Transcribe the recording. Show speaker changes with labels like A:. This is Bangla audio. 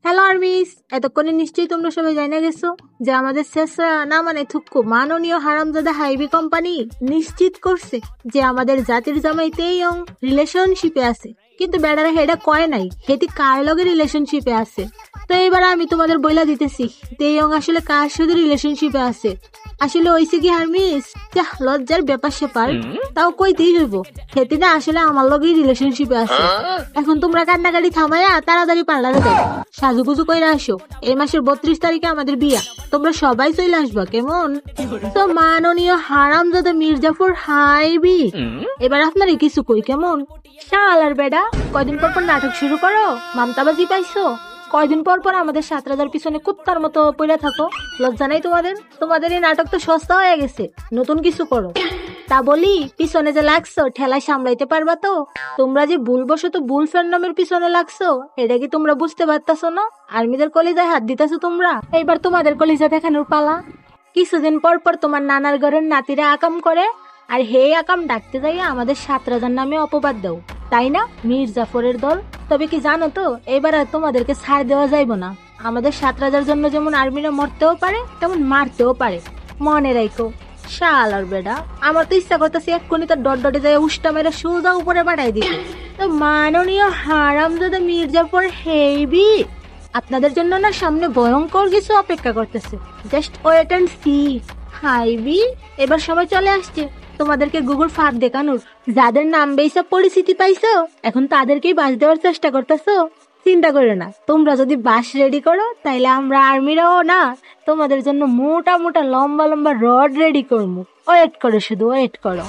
A: হ্যালো আর্মিস, এতক্ষণে নিশ্চয়ই তোমরা সবাই জানা গেছো যে আমাদের শেষরা না মানে থুক্কু মাননীয় হারামজাদা হাইবি কোম্পানি নিশ্চিত করছে যে আমাদের জাতির জামাই তেইয়ং রিলেশনশিপে আছে। কিন্তু বেড়ারা হেডা কয় নাই হেতি কার লগে রিলেশনশিপে আছে। তো এবার আমি তোমাদের বইলা দিতেছি তেইয়ং আসলে কার সাথে রিলেশনশিপে আছে। আসলে হইছে কি হারমিস, লজ্জার ব্যাপার সেপার তাও কইতেই হইব হেতি না আসলে আমার লগেই রিলেশনশিপে আছে। এখন তোমরা কান্নাকাটি থামাইয়া তাড়াতাড়ি পার্লারে যাও, সাজুগুজু কইরা আসো। এই মাসের 32 তারিখে আমাদের বিয়া, তোমরা সবাই চলে আসবা কেমন? তো মাননীয় হারামজাদা মির্জাফর হাইবি, এবার আপনার কিছু কই কেমন? শালার বেডা, কয়দিন পর পর নাটক শুরু করো, মামতাবাজি পাইছো? কয়দিন পর পর আমাদের 7 পিছনে কুত্তার মতো পড়ে থাকো, লজ্জা নাই তোমাদের? তোমাদের এই নাটক তো সস্তা হয়ে গেছে, নতুন কিছু করো। তা বলি, পিছনে যে লাগছো ঠেলায় সামলাইতে পারবা তো? তোমরা যে ভুলবশত বুল ফ্যান্ডমের পিছনে লাগছো এটা কি তোমরা বুঝতে পারতাছো না? আর্মিদের কলিজায় হাত দিতেছো তোমরা, এইবার তোমাদের কলিজা দেখানোর পালা। কিছুদিন পর পর তোমার নানার ঘরের নাতিরা আকাম করে, আর হে আকাম ডাকতে যাইয়া আমাদের 7 রাজার নামে অপবাদ দাও, তাই না মির্জাফরের দল? তবে কি জানো তো, এবার আর তোমাদেরকে ছাড় দেওয়া যাইব না। আমাদের 7 রাজার জন্য যেমন আর্মিরা মরতেও পারে তেমন মারতেও পারে, মনে রাখো। শালার বেডা, আমার তো ইচ্ছা করতেছে এক্ষুনি তার ডটে যায় উষ্টা মেরে সোজা উপরে পাঠাই দিতে। তো মাননীয় হারামজাদা মির্জাফর হেবি, আপনাদের জন্য না সামনে ভয়ঙ্কর কিছু অপেক্ষা করতেছে, জাস্ট ওয়েট এন্ড সি। হাইবি, এবার সবাই চলে আসছে তোমাদেরকে গুগল ফাঁদ দেখানোর। যাদের নাম বেসব পরিচিতি পাইছো এখন তাদেরকেই বাস দেওয়ার চেষ্টা করতেছো। চিন্তা করো না, তোমরা যদি বাস রেডি করো তাইলে আমরা আর্মিরাও না তোমাদের জন্য মোটা মোটা লম্বা লম্বা রড রেডি করবো। ওয়েট করো, শুধু ওয়েট করো।